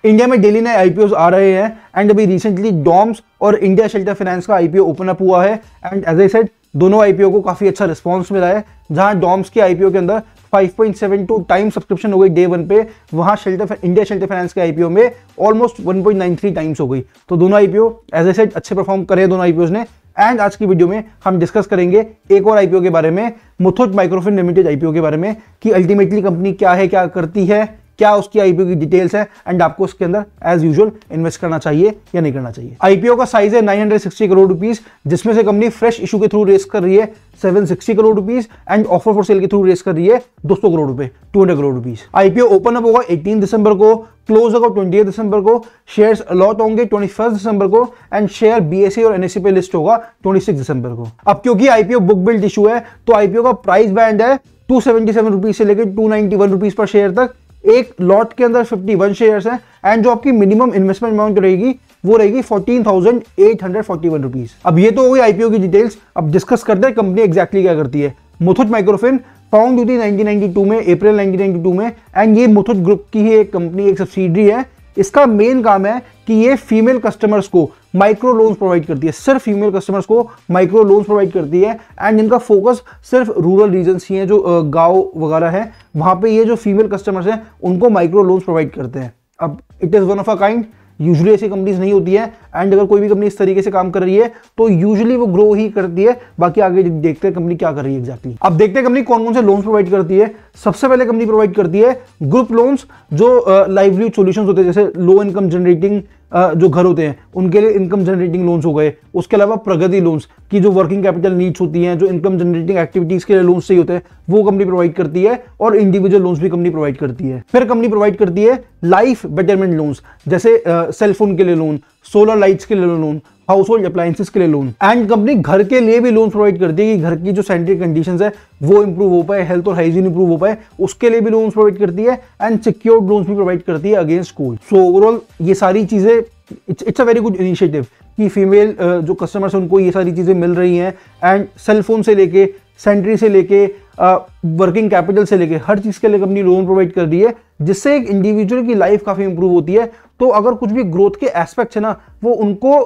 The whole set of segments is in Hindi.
इंडिया में डेली नए आईपीओ आ रहे हैं एंड अभी रिसेंटली डॉम्स और इंडिया शेल्टर फाइनेंस का आईपीओ ओपन अप हुआ है एंड एज आई सेड दोनों आईपीओ को काफी अच्छा रिस्पांस मिला है। जहां डॉम्स के आईपीओ के अंदर 5.72 टाइम सब्सक्रिप्शन हो गई डे 1 पे, वहां इंडिया शेल्टर फाइनेंस के आईपीओ में ऑलमोस्ट 1.93 टाइम्स हो गई। तो दोनों आईपीओ एज आई सेड अच्छे परफॉर्म करे दोनों आईपीओ ने। एंड आज की वीडियो में हम डिस्कस करेंगे एक और आईपीओ के बारे में, मुथूट माइक्रोफिन लिमिटेड आईपीओ के बारे में, कि अल्टीमेटली कंपनी क्या है, क्या करती है, क्या उसकी आईपीओ की डिटेल्स है एंड आपको उसके अंदर एज यूजुअल इन्वेस्ट करना चाहिए या नहीं करना चाहिए। आईपीओ का साइज है 960 करोड़ रुपीस, जिसमें से कंपनी फ्रेश इशू के थ्रू रेस कर रही है 760 crore rupees and offer for sale के थ्रू रेस कर रही है 200 करोड़ रुपए, 200 crore rupees. IPO open up होगा 18 दिसंबर को, क्लोज होगा 28 दिसंबर को, शेयर्स अलॉट होंगे 21 दिसंबर को एंड शेयर बीएसई और एनएसई पे लिस्ट होगा 26 दिसंबर को। अब क्योंकि आईपीओ बुक बिल्ड इशू है तो आईपीओ का प्राइस बैंड है 277 रुपीज से लेकर 291 रुपीज पर शेयर तक। एक लॉट के अंदर 51 शेयर्स हैं एंड जो आपकी मिनिमम इन्वेस्टमेंट अमाउंट रहेगी वो रहेगी 14,841 रुपीज। अब ये तो हो गई आईपीओ की डिटेल्स। अब डिस्कस करते हैं कंपनी एग्जैक्टली क्या करती है। मुथूट माइक्रोफिन फाउंड हुई थी 1992 में, अप्रैल 1992 में, एंड ये मुथूट ग्रुप की ही एक कंपनी, एक सब्सिडरी है। इसका मेन काम है कि ये फीमेल कस्टमर्स को माइक्रो लोन्स प्रोवाइड करती है, सिर्फ फीमेल कस्टमर्स को माइक्रो लोन्स प्रोवाइड करती है एंड इनका फोकस सिर्फ रूरल रीजन्स ही हैं, जो गांव वगैरह है वहां पे ये जो फीमेल कस्टमर्स हैं उनको माइक्रो लोन्स प्रोवाइड करते हैं। अब it is one of a kind, usually ऐसी कंपनीज नहीं होती है एंड अगर कोई भी कंपनी इस तरीके से काम कर रही है तो यूजुअली वो ग्रो ही करती है। बाकी आगे देखते हैं कंपनी क्या कर रही है एग्जैक्टली। अब देखते हैं कंपनी कौन कौन से लोन्स प्रोवाइड करती है। सबसे पहले कंपनी प्रोवाइड करती है ग्रुप लोन्स, जो लाइवलीहुड सॉल्यूशंस होते हैं, जैसे लो इनकम जनरेटिंग जो घर होते हैं उनके लिए इनकम जनरेटिंग लोन्स हो गए। उसके अलावा प्रगति लोन्स की जो वर्किंग कैपिटल नीड्स होती हैं, जो इनकम जनरेटिंग एक्टिविटीज के लिए लोन्स चाहिए होते हैं, वो कंपनी प्रोवाइड करती है और इंडिविजुअल लोन्स भी कंपनी प्रोवाइड करती है। फिर कंपनी प्रोवाइड करती है लाइफ बेटरमेंट लोन्स, जैसे सेलफोन के लिए लोन, सोलर लाइट्स के लिए लोन, हाउस होल्ड अप्लायंसेस के लिए लोन। एंड कंपनी घर के लिए भी लोन प्रोवाइड करती है कि घर की जो सैनिटरी कंडीशंस है वो इंप्रूव हो पाए, हेल्थ और हाइजीन इंप्रूव हो पाए, उसके लिए भी लोन प्रोवाइड करती है एंड सिक्योर्ड लोन्स भी प्रोवाइड करती है अगेंस्ट कोल। सो ओवरऑल ये सारी चीजें it's a very good initiative कि फीमेल जो कस्टमर्स हैं उनको ये सारी चीजें मिल रही हैं एंड सेलफोन से लेके सैनिटरी से लेके वर्किंग कैपिटल से लेके हर चीज के लिए कंपनी लोन प्रोवाइड कर रही है, जिससे एक इंडिविजुअल की लाइफ काफी इंप्रूव होती है। तो अगर कुछ भी ग्रोथ के एस्पेक्ट्स है ना वो उनको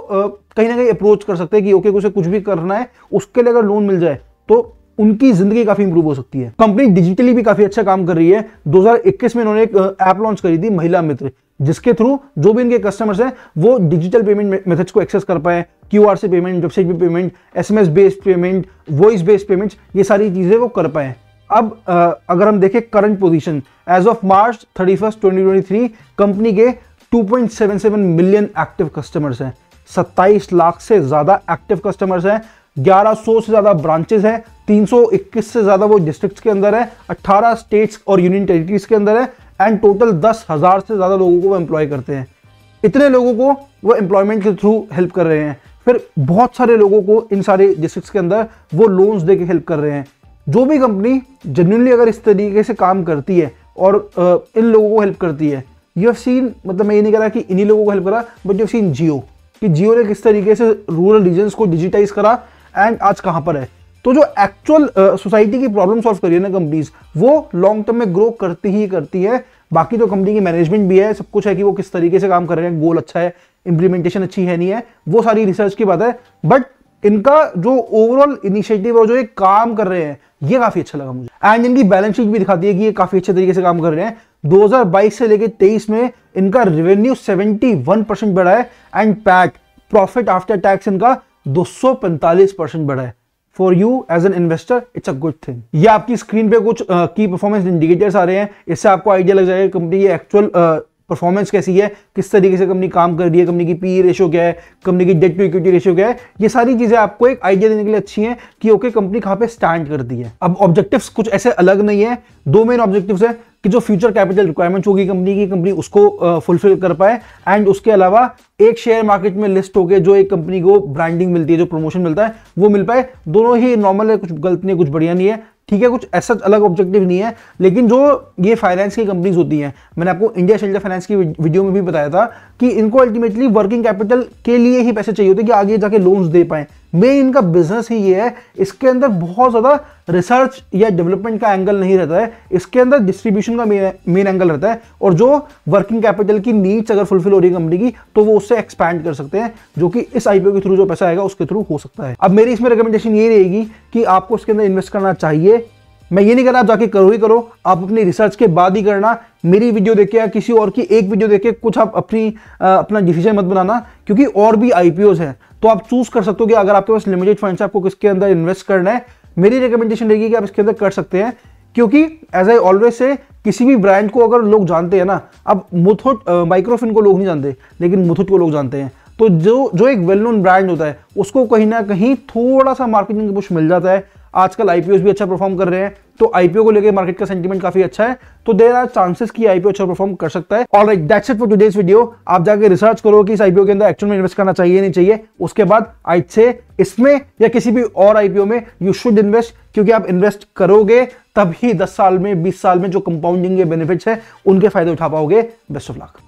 कहीं ना कहीं अप्रोच कर सकते हैं कि ओके उसे कुछ भी करना है, उसके लिए अगर लोन मिल जाए तो उनकी जिंदगी काफी इंप्रूव हो सकती है। कंपनी डिजिटली भी काफी अच्छा काम कर रही है। 2021 में उन्होंने एक ऐप लॉन्च करी थी महिला मित्र, जिसके थ्रू जो भी इनके कस्टमर्स हैं वो डिजिटल पेमेंट मेथड्स को एक्सेस कर पाए, क्यूआर से पेमेंट, वेबसाइट पे payment, SMS based payment, voice based payments, ये सारी चीजें वो कर पाए। अब अगर हम देखें current position as of March 31, 2023 company के 2.77 मिलियन एक्टिव कस्टमर्स हैं, 27 लाख से ज्यादा एक्टिव कस्टमर्स हैं, 1100 से ज्यादा ब्रांचेस हैं, 321 से ज्यादा वो डिस्ट्रिक्ट्स के अंदर है, 18 स्टेट्स और यूनियन टेरिटरीज के अंदर है एंड टोटल 10,000 से ज्यादा लोगों को वो एम्प्लॉय करते हैं। इतने लोगों को वो एम्प्लॉयमेंट के थ्रू हेल्प कर रहे हैं। फिर बहुत सारे लोगों को इन सारे डिस्ट्रिक्ट्स के अंदर वो लोन्स दे के हेल्प कर रहे हैं। जो भी कंपनी जेन्युइनली अगर इस तरीके से काम करती है और इन लोगों को हेल्प करती है, यू हैव सीन, मतलब मैं ये नहीं कह रहा कि इन्हीं लोगों को हेल्प करा, बट यू हैव सीन जियो, कि जियो ने किस तरीके से रूरल रीजन्स को डिजिटाइज करा एंड आज कहां पर है। तो जो एक्चुअल सोसाइटी की प्रॉब्लम सॉल्व करी है ना कंपनीज, वो लॉन्ग टर्म में ग्रो करती ही करती है। बाकी तो कंपनी की मैनेजमेंट भी है, सब कुछ है कि वो किस तरीके से काम कर रहे हैं, गोल अच्छा है, इंप्लीमेंटेशन अच्छी है नहीं है, वो सारी रिसर्च की बात है। बट इनका जो ओवरऑल इनिशिएटिव और जो ये काम कर रहे हैं ये काफी अच्छा लगा मुझे। एंड इनकी बैलेंस शीट भी दिखाती है कि ये काफी अच्छे तरीके से काम कर रहे हैं। 2022 से लेकर 23 में इनका रेवेन्यू 71% बढ़ा है and PAT, profit after tax, इनका 245% बढ़ा है। For you as an investor it's a good thing. ये आपकी स्क्रीन पे कुछ की परफॉर्मेंस इंडिकेटर्स आ रहे हैं, इससे आपको आइडिया लग जाएगा कंपनी की एक्चुअल परफॉर्मेंस कैसी है, किस तरीके से कंपनी काम कर रही है, कंपनी की पी रेशियो क्या है, कंपनी की डेट टू इक्विटी रेशियो क्या है। ये सारी चीजें आपको एक आइडिया देने के लिए अच्छी हैं कि ओके कंपनी कहां पे स्टैंड करती है। अब ऑब्जेक्टिव्स कुछ ऐसे अलग नहीं है, दो मेन ऑब्जेक्टिव्स है कि जो फ्यूचर कैपिटल रिक्वायरमेंट्स होगी कंपनी की, कंपनी उसको फुलफिल कर पाए एंड उसके अलावा एक शेयर मार्केट में लिस्ट होके जो एक कंपनी को ब्रांडिंग मिलती है, जो प्रमोशन मिलता है वो मिल पाए। दोनों ही नॉर्मल है, कुछ गलत नहीं, कुछ बढ़िया नहीं है, ठीक है, कुछ ऐसा अलग ऑब्जेक्टिव नहीं है। लेकिन जो ये फाइनेंस की कंपनीज होती हैं, मैंने आपको इंडिया शेल्टर फाइनेंस की वीडियो में भी बताया था कि इनको अल्टीमेटली वर्किंग कैपिटल के लिए ही पैसे चाहिए होते हैं कि आगे जाके लोन्स दे पाए, मेन इनका बिजनेस ही ये है, इसके अंदर बहुत ज़्यादा रिसर्च या डेवलपमेंट का एंगल नहीं रहता है, इसके अंदर डिस्ट्रीब्यूशन का मेन एंगल रहता है, और जो वर्किंग कैपिटल की नीड्स अगर फुलफिल हो रही है कंपनी की तो वो उससे एक्सपैंड कर सकते हैं, जो कि इस आईपीओ के थ्रू जो पैसा आएगा उसके थ्रू हो सकता है। अब मेरी इसमें रिकमेंडेशन ये रहेगी कि आपको इसके अंदर इन्वेस्ट करना चाहिए। मैं ये नहीं कह रहा आप जाके करो ही करो, आप अपनी रिसर्च के बाद ही करना। मेरी वीडियो देख के या किसी और की एक वीडियो देख के कुछ आप अपना डिसीजन मत बनाना, क्योंकि और भी आईपीओज हैं, तो आप चूज कर सकते हो कि अगर आपके पास लिमिटेड फंड्स है आपको किसके अंदर इन्वेस्ट करना है। मेरी रिकमेंडेशन रहेगी कि आप इसके अंदर कर सकते हैं, क्योंकि एज आई ऑलवेज से किसी भी ब्रांड को अगर लोग जानते हैं ना, अब मुथूट माइक्रोफिन को लोग नहीं जानते लेकिन मुथूट को लोग जानते हैं, तो जो एक वेल नोन ब्रांड होता है उसको कहीं ना कहीं थोड़ा सा मार्केटिंग पुश मिल जाता है। आजकल आईपीओ भी अच्छा परफॉर्म कर रहे हैं, तो आईपीओ को लेकर मार्केट का सेंटीमेंट काफी अच्छा है, तो देयर आर चांसेस कि आईपीओ अच्छा परफॉर्म कर सकता है। Alright, that's it for today's video. आप जाके रिसर्च करो कि इस आईपीओ के अंदर एक्चुअल में इन्वेस्ट करना चाहिए नहीं चाहिए, उसके बाद आई से इसमें या किसी भी और आईपीओ में यू शुड इन्वेस्ट, क्योंकि आप इन्वेस्ट करोगे तभी 10 साल में 20 साल में जो कंपाउंडिंग के बेनिफिट्स है उनके फायदे उठा पाओगे। Best of luck.